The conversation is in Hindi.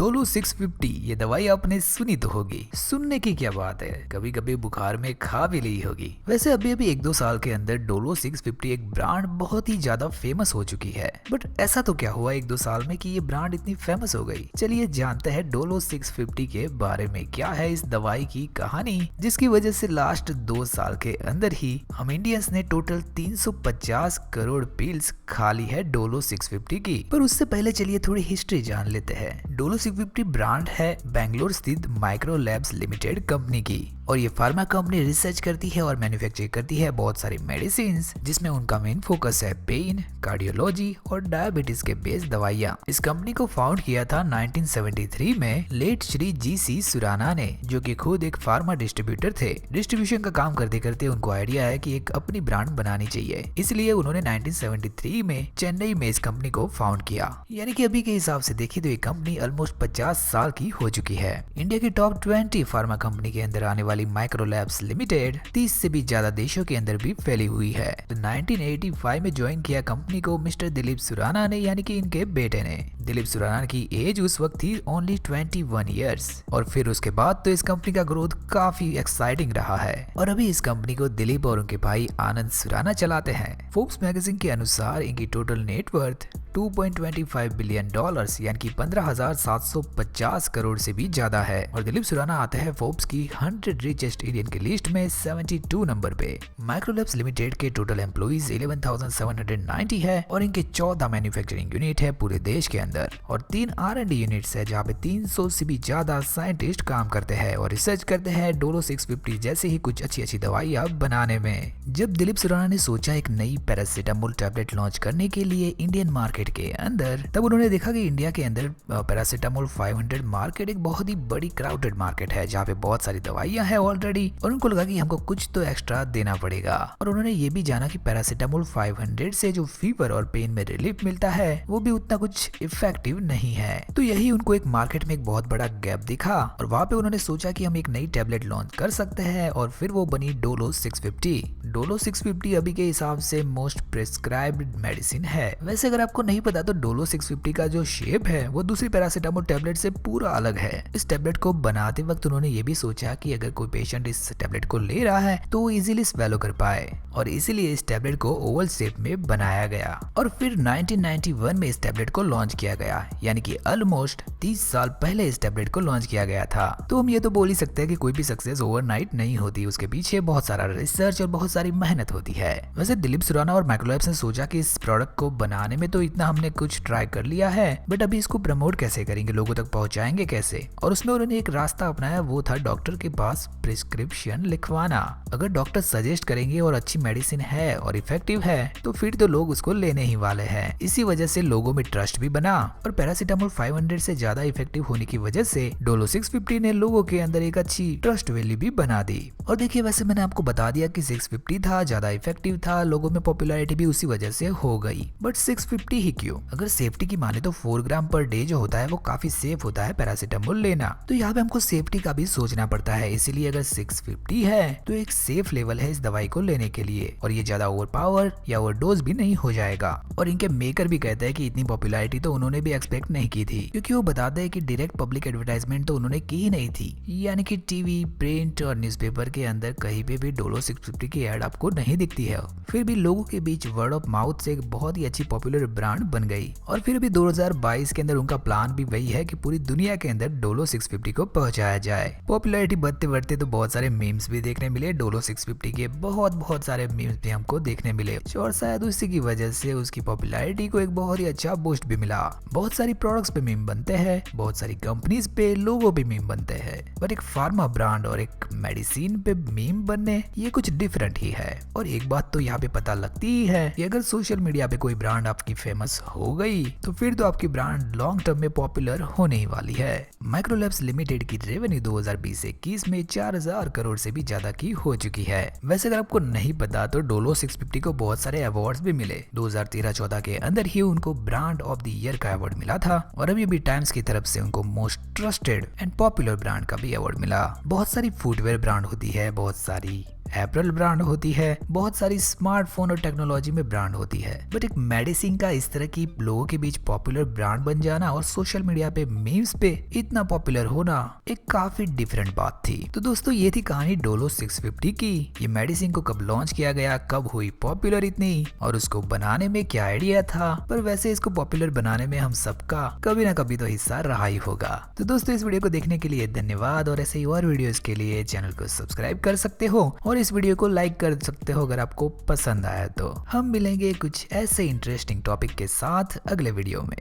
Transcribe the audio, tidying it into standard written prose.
डोलो 650 ये दवाई आपने सुनी तो होगी। सुनने की क्या बात है, कभी कभी बुखार में खा भी ली होगी। वैसे अभी अभी 1-2 साल के अंदर डोलो 650 एक ब्रांड बहुत ही ज्यादा फेमस हो चुकी है। बट ऐसा तो क्या हुआ 1-2 साल में कि ये ब्रांड इतनी फेमस हो गई। चलिए जानते हैं डोलो 650 के बारे में। क्या है इस दवाई की कहानी जिसकी वजह से लास्ट 2 साल के अंदर ही हम इंडियंस ने टोटल 350 करोड़ पिल्स खा ली है डोलो 650 की। पर उससे पहले चलिए थोड़ी हिस्ट्री जान लेते हैं। डोलो 650 ब्रांड है बेंगलोर स्थित माइक्रो लैब्स लिमिटेड कंपनी की, और ये फार्मा कंपनी रिसर्च करती है और मैन्युफैक्चर करती है बहुत सारी मेडिसिन, जिसमें उनका मेन फोकस है पेन, कार्डियोलॉजी और डायबिटीज के बेस्ड दवाइयाँ। इस कंपनी को फाउंड किया था 1973 में लेट श्री जी.सी. सुराना ने, जो कि खुद एक फार्मा डिस्ट्रीब्यूटर थे। डिस्ट्रीब्यूशन का काम करते करते उनको आइडिया है कि एक अपनी ब्रांड बनानी चाहिए, इसलिए उन्होंने 1973 में चेन्नई में इस कंपनी को फाउंड किया। यानी कि अभी के हिसाब से देखिए तो ये कंपनी ऑलमोस्ट 50 साल की हो चुकी है। इंडिया की टॉप 20 फार्मा कंपनी के अंदर आने वाली माइक्रो लैब्स लिमिटेड 30 से भी ज्यादा देशों के अंदर भी फैली हुई है। तो 1985 में ज्वाइन किया कंपनी को मिस्टर दिलीप सुराना ने, यानी कि इनके बेटे ने। दिलीप सुराना की एज उस वक्त थी ओनली 21 ईयर्स। और फिर उसके बाद तो इस कंपनी का ग्रोथ काफी एक्साइटिंग रहा है, और अभी इस कंपनी को दिलीप और उनके भाई आनंद सुराना चलाते हैं। फोर्ब्स मैगजीन के अनुसार इनकी टोटल नेटवर्थ $2.25 बिलियन यानी कि 15,750 करोड़ से भी ज्यादा है। और दिलीप सुराना आते हैं फोर्ब्स की 100 रिचेस्ट इंडियन की लिस्ट में 72 नंबर पे। माइक्रोलैब्स लिमिटेड के टोटल एम्प्लॉइज 11,790 है, और इनके 14 मैन्युफैक्चरिंग यूनिट है पूरे देश के अंदर, और 3 R&D यूनिट्स है जहाँ पे 300 से भी ज्यादा साइंटिस्ट काम करते हैं और रिसर्च करते हैं डोलो 650 जैसे ही कुछ अच्छी अच्छी दवाइयाँ बनाने में। जब दिलीप सुराना ने सोचा एक नई पैरासीटामोल टैबलेट लॉन्च करने के लिए इंडियन मार्केट के अंदर, तब उन्होंने देखा कि इंडिया के अंदर पैरासीटामोल 500 मार्केट एक बहुत ही बड़ी क्राउडेड मार्केट है जहाँ पे बहुत सारी दवाइयाँ हैं ऑलरेडी, और उनको लगा कि हमको कुछ तो एक्स्ट्रा देना पड़ेगा। और उन्होंने ये भी जाना कि पैरासीटामोल 500 से जो फीवर और पेन में रिलीफ मिलता है वो भी उतना कुछ इफेक्टिव नहीं है। तो यही उनको एक मार्केट में एक बहुत बड़ा गैप दिखा, और वहाँ पे उन्होंने सोचा कि हम एक नई टैबलेट लॉन्च कर सकते हैं, और फिर वो बनी डोलो 650। डोलो 650 अभी के हिसाब से मोस्ट प्रिस्क्राइब्ड मेडिसिन है। वैसे अगर आपको नहीं पता तो डोलो 650 का जो शेप है वो दूसरी पैरासीटामोल टैबलेट से पूरा अलग है। इस टैबलेट को बनाते वक्त उन्होंने ये भी सोचा कि अगर कोई पेशेंट इस टैबलेट को ले रहा है तो वो इजीली स्वेलो कर पाए, और इसीलिए इस टैबलेट को ओवल शेप में बनाया गया। और फिर 1991 में इस टैबलेट को लॉन्च किया गया, यानी कि ऑलमोस्ट 30 साल पहले इस टैबलेट को लॉन्च किया गया था। तो हम ये तो बोल ही सकते हैं कि कोई भी सक्सेस ओवरनाइट नहीं होती, उसके पीछे बहुत सारा रिसर्च और बहुत सारी मेहनत होती है। वैसे दिलीप सुराना और माइक्रोलैब्स ने सोचा कि इस प्रोडक्ट को बनाने में तो इतना हमने कुछ ट्राई कर लिया है, बट अभी इसको प्रमोट कैसे करेंगे, लोगों तक पहुंचाएंगे कैसे। और उसमें उन्होंने एक रास्ता अपनाया, वो था डॉक्टर के पास प्रिस्क्रिप्शन लिखवाना। अगर डॉक्टर सजेस्ट करेंगे और अच्छी मेडिसिन है और इफेक्टिव है तो फिर तो लोग उसको लेने ही वाले हैं। इसी वजह से लोगों में ट्रस्ट भी बना, और पैरासीटामोल 500 से ज्यादा इफेक्टिव होने की वजह से डोलो 650 ने लोगों के अंदर एक अच्छी ट्रस्ट वैल्यू भी बना दी। और देखिए वैसे मैंने आपको बता दिया कि 650 था, ज्यादा इफेक्टिव था, लोगों में पॉपुलैरिटी भी उसी वजह से हो गई। बट 650 ही क्यों? अगर सेफ्टी की माने तो 4 ग्राम पर डे जो होता है वो काफी सेफ होता है पैरासीटामोल लेना। तो यहाँ पे हमको सेफ्टी का भी सोचना पड़ता है, इसीलिए अगर 650 है तो एक सेफ लेवल है इस दवाई को लेने के लिए, और ये ज्यादा ओवर पावर या ओवरडोज भी नहीं हो जाएगा। और इनके मेकर भी कहते हैं कि इतनी पॉपुलैरिटी तो उन्होंने भी एक्सपेक्ट नहीं की थी, क्योंकि वो बताते हैं कि डायरेक्ट पब्लिक एडवर्टाइजमेंट तो उन्होंने की ही नहीं थी, यानी कि टीवी, प्रिंट और न्यूज़पेपर के अंदर कहीं पे भी डोलो 650 की एड आपको नहीं दिखती है। फिर भी लोगों के बीच वर्ड ऑफ माउथ से एक बहुत ही अच्छी पॉपुलर ब्रांड बन गई। और फिर भी 2022 के अंदर उनका प्लान भी वही है कि पूरी दुनिया के अंदर डोलो 650 को पहुंचाया जाए। पॉपुलैरिटी बढ़ते बढ़ते तो बहुत सारे मीम्स भी देखने मिले डोलो 650 के, बहुत सारे मीम्स भी हमको देखने मिले, और शायद उसी की वजह से उसकी पॉपुलैरिटी को एक बहुत ही अच्छा बूस्ट भी मिला। बहुत सारी प्रोडक्ट्स पे मीम बनते हैं, बहुत सारी कंपनीज पे, लोगों पे मीम बनते हैं, पर एक फार्मा ब्रांड और एक मेडिसिन पे मीम बनने ये कुछ डिफरेंट ही है। और एक बात तो यहाँ पे पता लगती ही है कि अगर सोशल मीडिया पे कोई ब्रांड आपकी फेमस हो गई तो फिर तो आपकी ब्रांड लॉन्ग टर्म में पॉपुलर होने ही वाली है। माइक्रोलैब्स लिमिटेड की रेवेन्यू 2020-21 में 4000 करोड़ से भी ज्यादा की हो चुकी है। वैसे अगर आपको नहीं पता तो डोलो 650 को बहुत सारे अवार्ड्स भी मिले। 2013-14 के अंदर ही उनको ब्रांड ऑफ द ईयर का अवार्ड मिला था, और अभी भी टाइम्स की तरफ से उनको most trusted and popular brand का भी अवार्ड मिला। बहुत सारी फुटवेयर ब्रांड होती है, बहुत सारी एप्पल ब्रांड होती है, बहुत सारी स्मार्टफोन और टेक्नोलॉजी में ब्रांड होती है, बट एक मेडिसिन का इस तरह की लोगों के बीच पॉपुलर ब्रांड बन जाना और सोशल मीडिया पे मीम्स पे इतना पॉपुलर होना एक काफी डिफरेंट बात थी। तो दोस्तों ये थी कहानी डोलो 650 की। ये मेडिसिन को कब लॉन्च किया गया, कब हुई पॉपुलर इतनी, और उसको बनाने में क्या आइडिया था। पर वैसे इसको पॉपुलर बनाने में हम सबका कभी ना कभी तो हिस्सा रहा ही होगा। तो दोस्तों इस वीडियो को देखने के लिए धन्यवाद, और ऐसे ही और वीडियोस के लिए चैनल को सब्सक्राइब कर सकते हो और इस वीडियो को लाइक कर सकते हो अगर आपको पसंद आया तो। हम मिलेंगे कुछ ऐसे इंटरेस्टिंग टॉपिक के साथ अगले वीडियो में।